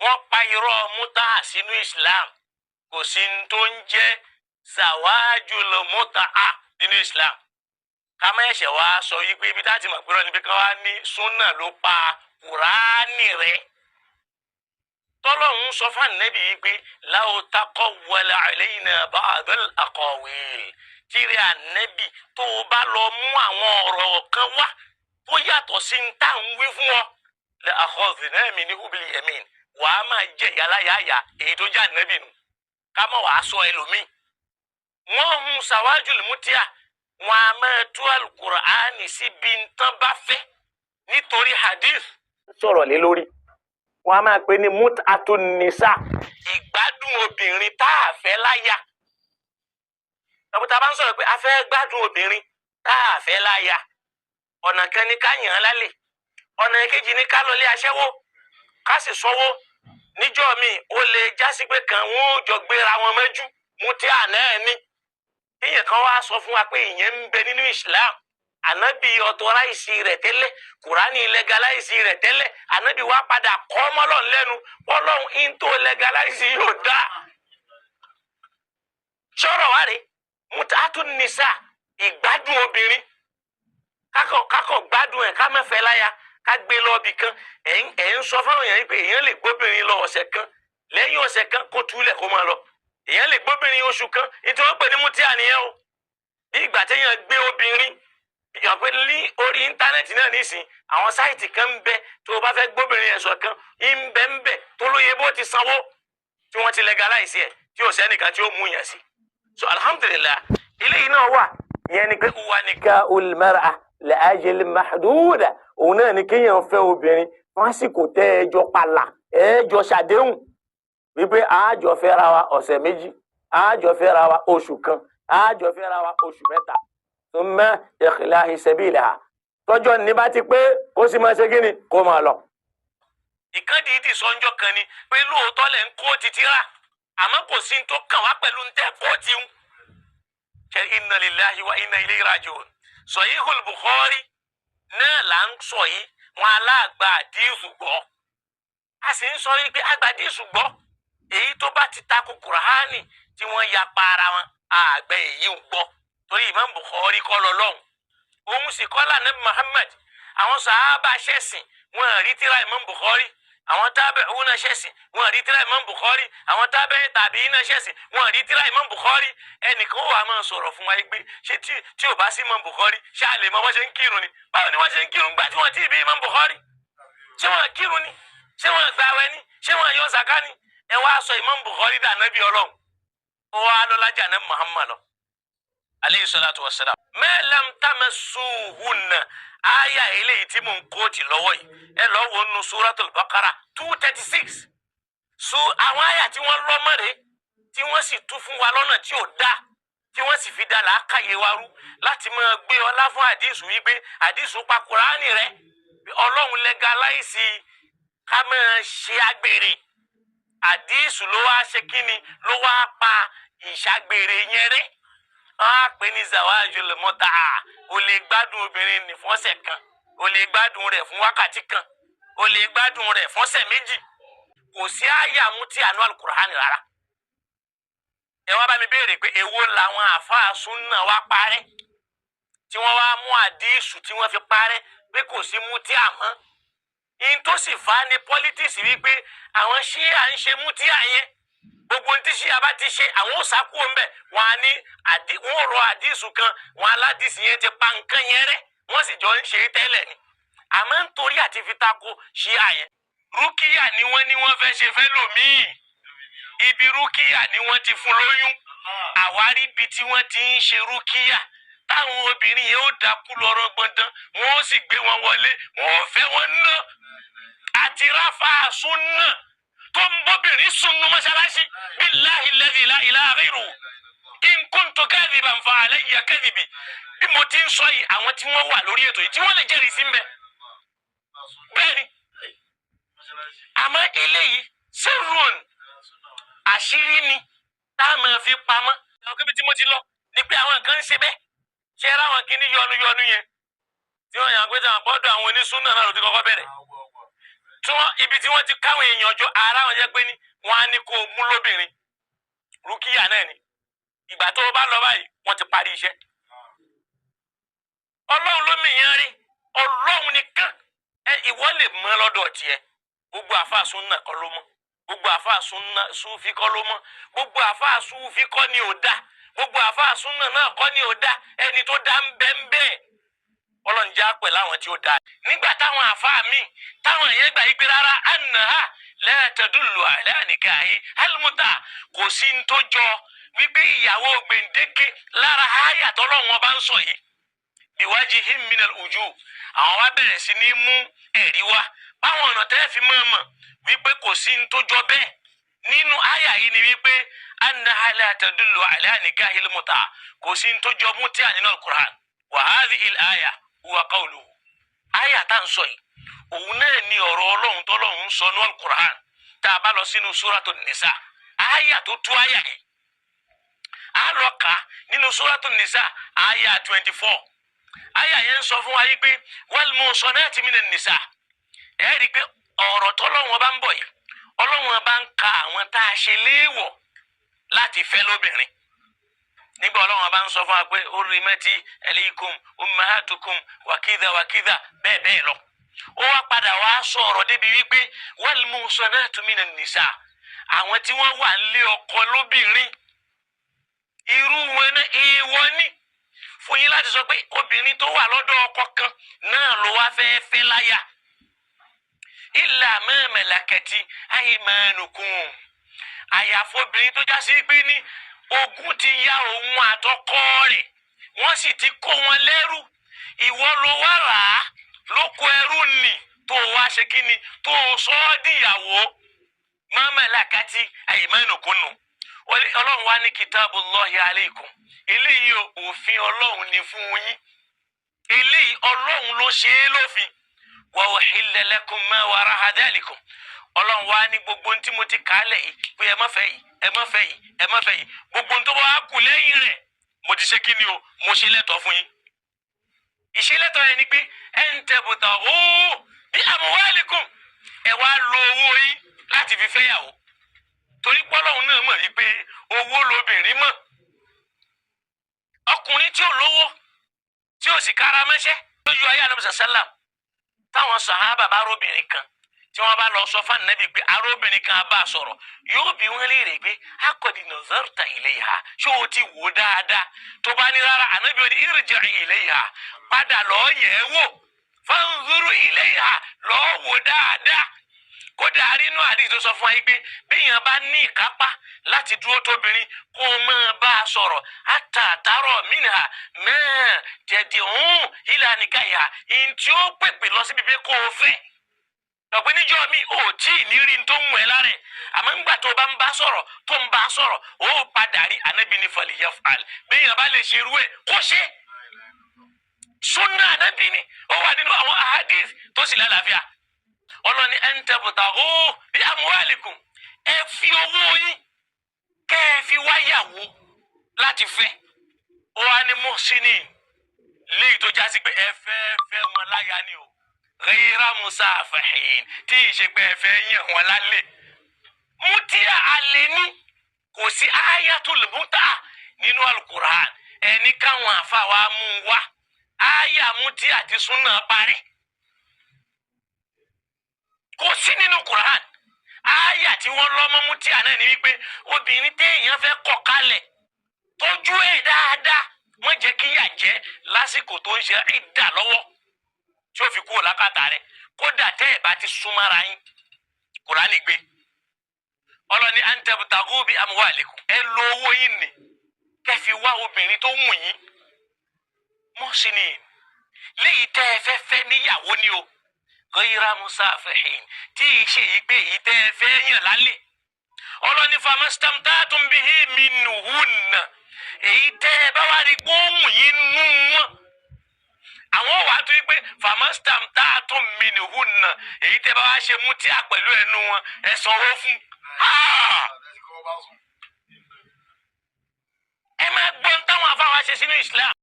wọ́n pa irọ́ mútà sínú Islam kò sí tó ń jẹ́ zawajul mútà nínú Islam ká má ẹ̀ṣẹ̀ wá sọ wípé ibi tá ti mọ̀ pé rọ́ níbi kan wá ní súnà ló pa Kùránì rẹ̀ tọ́lọ́hún sọ fún ànábì yìí pé law taqawwala alayna ba'dal aqawil tíri ànábì tó o bá lọ mú àwọn ọ̀rọ̀ kan wá tó yàtọ̀ sí ń tà ń wí fún ọ la akhadhna minhu bil yamin wàá máa jẹ yàláyàyà èyí tó jẹ́ ànábì nù ká má wàá sọ ẹlòmíì. wọ́n hun sawajul mutia wọn a máa tú alukur'ani síbi ntán bá fẹ́ nítorí hadith sọ̀rọ̀ lé lórí. wọ́n a máa pè ní mut'atun nisa ìgbádùn obìnrin tá a fẹ́ láyà. ọ̀pọ̀ta bá ń sọ̀rọ̀ pé a fẹ́ gbádùn obìnrin tá a fẹ́ láyà. ọ̀nà kan ní ká yàn án lálẹ́ ọ̀nà kejì ní ká lọlé aṣẹ́wó ká sì sọ́wọ́ níjọ́ mi ó lè jásí pé kan wọn ò jọ gbéra wọn mẹ́jú mutia náà ní. èèyàn kan wá sọ fún wa pé ìyẹn ń bẹ nínú Islam ànábì ọtọráìsì rẹ̀ tẹ́lẹ̀ Kùránì lẹgaláìsì rẹ̀ tẹ́lẹ̀ ànábì wá padà kọ́ mọ́lọ́n lẹ́nu Ọlọ́run into lẹgaláìsì yóò dá. sọ̀rọ̀ wá rè mut'atun nisa ìgbádùn obìnrin kákọ̀ gbádùn ẹ̀ ká mẹ́fẹ́ láya ká gbé lọ́ọ̀bì kan ẹ̀ ń sọ fáwọn èèyàn pé èèyàn lè gbóbìnrin lọ ọ̀sẹ̀ kan lẹ́yìn ọ̀sẹ̀ kan kó túlẹ̀ kó máa lọ èèyàn lè gbóbìnrin oṣù kan nítorí wọ́n pè ní mutia nìyẹn o bí ìgbà téèyàn gbé obìnrin èèyàn pé ní orí íńtánẹ́ẹ̀tì náà nísìn àwọn sáìtì kan ń bẹ tó o bá fẹ́ gbóbìnrin ẹ̀sọ̀ kan ń bẹ tó lóye bó ti sanwó tí wọ́n ti legalize ẹ̀ tí ò sẹ́nìkan tí ó mú yàn sí. so alhamdulillah eléyìí náà wà ìyẹn ni pé wà nìkan olùmọ́ra li ajal mahduda òun náà ni kéèyàn fẹ́ obìnrin fásìkò tẹ́ ẹjọ́ pàlà ẹjọ́ ṣàdéhùn wípé àájọ fẹ́ra wa ọ̀sẹ̀ méjì àájọ fẹ́ra wa oṣù kan àájọ fẹ́ra wa oṣù mẹ́ta thumma ikhlahi sabilaha tọ́jọ́ ní bá ti pé kó sì máa ṣe kí ni kó máa lọ. ìkànnì ìdí sọ́njọ́ kan ni pé lóòótọ́ lẹ̀ ń kó títí rà àmọ́ kò sí ní tó kàn wá pẹ̀lú ń tẹ́ kó ti ń. ṣe inna lillahi wa inna ilayhi raji'un. Sahihul Bukhari náà là ń sọ yìí wọn aláàgbà àdìsù gbọ́ a sì ń sọ yìí pé àgbàdìsù gbọ́ èyí tó bá ti takò Kùránì tí wọ́n ya pa ara wọn àgbẹ̀ èyí ń gbọ́ torí Imam Bukhari kọ́ lọ lọ́hùn òun sì kọ́ lànà Muhammad àwọn sàhábà ṣẹ̀sìn wọn rí tírà Imam Bukhari àwọn tábì'ùn náà ṣẹ̀sìn wọn rí tírà Imam Bukhari àwọn tábì'ín náà ṣẹ̀sìn wọn rí tírà Imam Bukhari ẹnìkan ó wà máa sọ̀rọ̀ fún wa pé ṣé tí ò bá sí Imam Bukhari ṣé a lè mọ bọ́n ṣe ń kírun ni báwo ni wọ́n ṣe ń kírun gbà tí wọ́n ti bí Imam Bukhari ṣé wọ́n kírun ni ṣé wọ́n gbààwẹ̀ ni ṣé wọ́n yọ zaka ni ẹ wá sọ Imam Bukhari dà nábì Ọlọ́run ó wá lọ́lájà náà Muhammad lọ alayhi salatu wassalam ma lam tamassuhunna aya eléyìí tí mò ń kóòtì lọ́wọ́ yìí ẹ lọ́ wo nu suratul Baqara 236 so àwọn aya tí wọ́n lọ́ mọ́rẹ́ tí wọ́n sì tú fún wa lọ́nà tí ò dáa tí wọ́n sì fi dá làákàyè wa rú láti máa gbé ọlá fún àdìsù wípé àdìsù pa Kùránì rẹ̀ Ọlọ́run legalize ká máa ṣe àgbèrè àdìsù ló wá ṣe kíni ló wá pa ìṣàgbèrè yẹn rẹ̀ a pè ní zawajul mut'a o lè gbádùn obìnrin ní fọ́sẹ̀ kan o lè gbádùn rẹ̀ fún wákàtí kan o lè gbádùn rẹ̀ fọ́sẹ̀ méjì kò sí àyà mutia nínú Al-Qur'ani rárá. ẹ wá bá mi béèrè pé èwo làwọn àfáà súnà wá parẹ́ tí wọ́n wá mú àdìsù tí wọ́n fi parẹ́ pé kò sí mutia mọ́ in tó sì fà á ní politics wípé àwọn ṣíà ń ṣe mutia yẹn gbogbo tí ṣíà bá ti ṣe àwọn ò sákú ọ̀nbẹ wọn á ní wọn rọ àdìsù kan wọn aládìsù yẹn ti pa nǹkan yẹn rẹ́ wọ́n sì jọ ń ṣe tẹ́lẹ̀ ni àmọ́ nítorí àti fi tako ṣíà yẹn rúkìá ni wọ́n fẹ́ ṣe fẹ́ lòmíì ibi rúkìá ni wọ́n ti fún lóyún àwárí ibi tí wọ́n ti ń ṣe rúkìá táwọn obìnrin yẹn ó dákú lọ́rọ̀ gbọ̀ndán wọn ó sì gbé wọn wọlé wọn ò fẹ́ wọn ná àti ráfà súnà tó ń bọ́bìnrin sunnu mọ́ṣáláṣí billahi alladhi la ilaha ghayruhu in kuntu kadhiban fa alayya kadhibi bí mo ti ń sọ yìí àwọn tí wọ́n wà lórí ètò yìí tí wọ́n lè jẹ́rìí sí mbẹ́ bẹ́ẹ̀ ni àmọ́ eléyìí sirrun àṣírí ni tá a máa fi pamọ́ àwọn kébi tí mo ti lọ ni pé àwọn nǹkan ń ṣe bẹ́ẹ̀ ṣe ra àwọn kíní yọnu yẹn tí wọ́n yàn pé tí àwọn gbọ́dọ̀ àwọn onísúnà náà ló ti kọ́kọ́ bẹ̀rẹ̀ ibi tí wọ́n ti káwọn èèyàn jọ ara wọn jẹ́ pé ní wọ́n á ní kó o mú lóbìnrin rúkìá náà ni ìgbà tó o bá lọ báyìí wọ́n ti parí iṣẹ́. ọlọ́run ló mìíràn rí ọlọ́run nìkan ìwọ lè mọ lọ́dọ̀ tiẹ̀ gbogbo àfáà súnà kọ́ ló mọ̀ gbogbo àfáà súnfí kọ́ ló mọ̀ gbogbo àfáà súnfí kọ́ ni ò dá gbogbo àfáà súnà náà kọ́ ni ò dá ẹni tó dá ń bẹ ń bẹ́ẹ̀ ọlọ́run já pẹ̀ láwọn tí ó dá. nígbà táwọn àfáà míì táwọn èèyàn gbà yí pé rárá annaha la tadullu ala nikahi almuta kò sí ń tó jọ wípé ìyàwó gbèǹdéke lára àyà tọ́lọ́run bá ń sọ yìí biwajihim minal wujuh àwọn wá bẹ̀rẹ̀ sí ní mú ẹ̀rí wá báwọn ọ̀nà tẹ́ fi mọ̀ wípé kò sí ń tó jọ bẹ́ẹ̀ nínú àyà yìí ni wípé annaha la tadullu ala nikahi almuta kò sí ń tó jọ mútíà nínú al-Qur'an wa hadhihi al-aya huwa qawluhu àyà tá ń sọ yìí òun náà ni ọ̀rọ̀ ọlọ́run tọ́lọ́run ń sọ ní al-Qur'an tá a bá lọ sínú Suratul Nisa àyà tó tú àyà yìí a lọ kà nínú Suratul Nisa àyà 24 àyà yẹn ń sọ fún wa yìí pé wal muhsanati minan nisa ẹ rí i pé ọ̀rọ̀ tọ́lọ́run bá ń bọ̀ yìí ọlọ́run bá ń ka àwọn tá a ṣe léèwọ̀ láti fẹ́ lóbìnrin nígbà ọlọ́run bá ń sọ fún wa pé urrimati alaykum ummahatukum wàkídà wàkídà bẹ́ẹ̀ bẹ́ẹ̀ lọ ó wá padà wá sọ ọ̀rọ̀ débi wípé wal muhsanatu minan nisa àwọn tí wọ́n wà nílé ọkọ lóbìnrin irú wọn náà èèwọ̀ ni fún yín láti sọ pé obìnrin tó wà lọ́dọ̀ ọkọ kan náà ló wá fẹ́ fẹ́ láyà illa ma malakati aymanukum àyàfó obìnrin tó já sí pé ní ogún ti ya òun àtọkọ rẹ̀ wọ́n sì ti kó wọn lẹ́rú ìwọ ló wá rà á ló kó ẹrú nì tó wá ṣe kí ni tó sọ ọ́ dìyàwó ma malakati aymanukum nù ọlọ́run wá ní kitabullahi alaykum eléyìí òfin ọlọ́run ni fún yín eléyìí ọlọ́run ló ṣe é lófin wa uhilla lakum ma wara'a dhalikum ọlọ́run wá ní gbogbo tí mo ti kà á lẹ̀ yìí pé ẹ má fẹ́ yìí ẹ má fẹ́ yìí ẹ má fẹ́ yìí gbogbo tó bá kù lẹ́yìn rẹ̀ mo ti ṣe kí ni o mo ṣe lẹ́tọ̀ọ́ fún yín ìṣẹ́lẹ́tọ̀ọ́ yẹn ni pé an tabtaghu bi amwalikum ẹ wá lo owó yín láti fi fẹ́yàwó torí pọ́lọ́hún náà mọ̀ wípé owó lobìnrin mọ̀ ọkùnrin tí ò lówó tí ò sì kára mẹ́ṣẹ́ lójú ayé ànábì sàlám táwọn sàhábà bá róbìnrin kan tí wọ́n bá lọ sọ fún ànábì pé aróbìnrin kan bá a sọ̀rọ̀ yóò bí wọ́n léèrè pé akọ̀dì nazarta ilayha ṣé o ti wò dáadáa tó bá ní rárá ànábì ò ní irji ilayha padà lọ́ọ́ yẹ̀ ẹ́ wò fanzuru ilayha lọ́ọ́ wò dáadáa kódà rínú àdìs tó sọ fún wa pé béèyàn bá ní ìkápá láti dúró tóbìnrin kó o máa bá a sọ̀rọ̀ àtàtàrọ̀ mìíràn náà tẹ̀dí òun ìlà nìkàyà ìyìn tí ó pèpè lọ síbi pé kó o fẹ́ ọ̀pẹ́ níjọ́ mi ò tí ì ní rí tó ń wẹ̀ lára ẹ̀ àmọ́ nígbà tó bá ń bá sọ̀rọ̀ tó ń bá sọ̀rọ̀ ó padà rí ànábì ní falyaf'al béèyàn bá lè ṣe irú ẹ̀ kó ṣe sunna ànábì ni ó wà nínú àwọn ahadith tó sì lálàáfíà ọlọ́ni an tabtaghu bi amwalikum ẹ fi owó yín kẹ́ ẹ fi wáyàwó láti fẹ́ ó wá ní muhsinin léyìí tó já sí pé ẹ fẹ́ wọn láyà ni o ghayra musafihin tí ì ṣe pé ẹ fẹ́ yàn wọn lálẹ́ mútíà alẹ́ ní kò sí ayatul muta nínú alukur'an ẹni káwọn àfa wa mú wá aya mútíà àti súnà parí kò sí nínú Quran àyà tí wọ́n lọ mọ́ mútíà náà ni wípé obìnrin téèyàn fẹ́ kọ̀ kalẹ̀ tọ́jú ẹ̀ dáadáa wọ́n jẹ́ kí yà jẹ́ lásìkò tó ń ṣe ìdà lọ́wọ́ tí ó fi kúrò lákàtà rẹ̀ kódà tẹ́ ẹ̀ bá ti súnmọ́ra yín Quran gbé ọlọ́ni an tabtaghu bi amwalikum ẹ lo owó yín ni kẹ́ fi wá obìnrin tó wù yín muhsinin léyìí tẹ́ ẹ fẹ́ fẹ́ níyàwó ni o ghayra musafihin tí ì ṣe yìí pé èyí tẹ́ ẹ fẹ́ yàn lálẹ́ ọlọ́ni famastamtatum bihi minhunna èyí tẹ́ ẹ bá wá rí gbóhùn yín nú wọn àwọn wàá tó yí pé famastamtatum minhunna èyí tẹ́ ẹ bá wá ṣe mútíà pẹ̀lú ẹnu wọn ẹ sanwó fún ẹ máa gbọ́n táwọn afáwa ṣe sínú Islam.